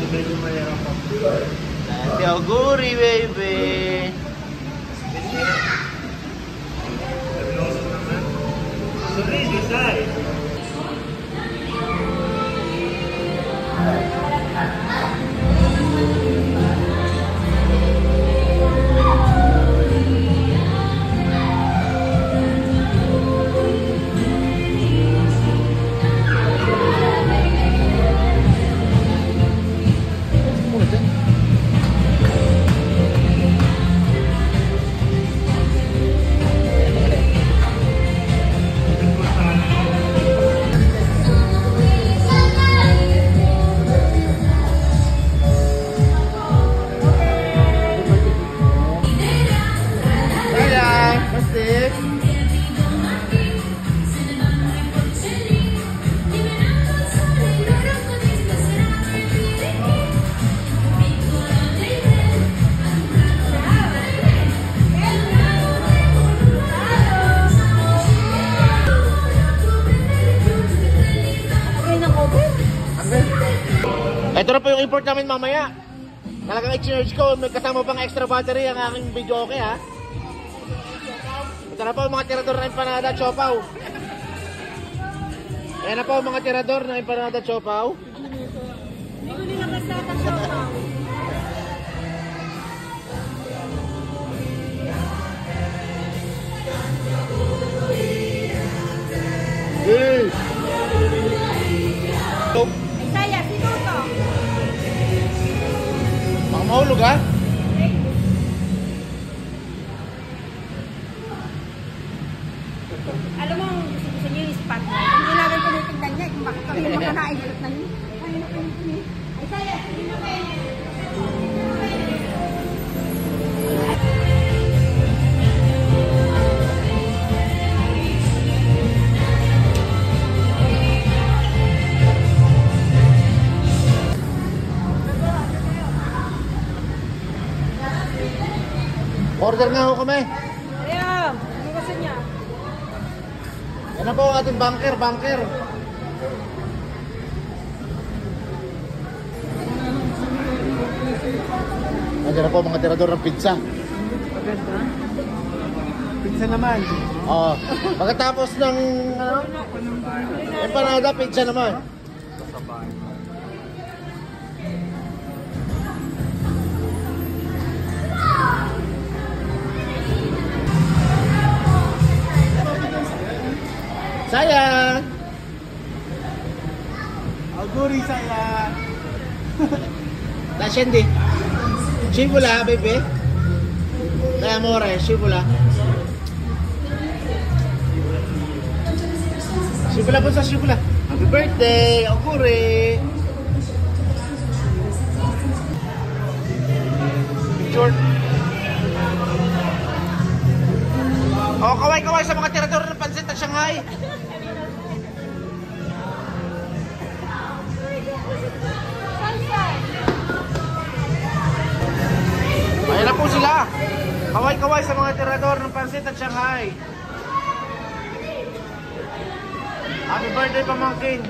medyo mayroon pa. Happy auguri, baby! Seryoso naman. Sorry, Desai. Ito na po yung import namin mamaya. Talagang i-charge ko. May kasama pang extra battery ang aking video, okay ha? Ito na po mga tirador na empanada chopaw. Ayan na po mga tirador na empanada chopaw. Hindi ko nilabas lahat ang chopaw. Hey! Isaya, sino to? Baka mahulog ha? Alam mo, gusto niyo yung spot na. Hindi namin tinitignan niya kung bakit kami makanaisip na niya. Isaya, sino kayo? Order nga ho kami. Ayan, ano gusto niya? Yan na po ang ating bunker. Nandiyan na po mga tirador ng pizza. Maganda. Pizza naman. Oo. Pagkatapos ng empanada, pizza naman. Sayang! Auguri saya. Nascendi. Scivula, bebe. Dai amore, scivula. Scivula po sa scivula. Happy birthday! Auguri! Picture. Oh, kaway-kaway sa mga tirador ng pansit at Shanghai. Ayan na po sila. Kaway-kaway sa mga tirador ng pansit at Shanghai. Happy birthday, pamangkin.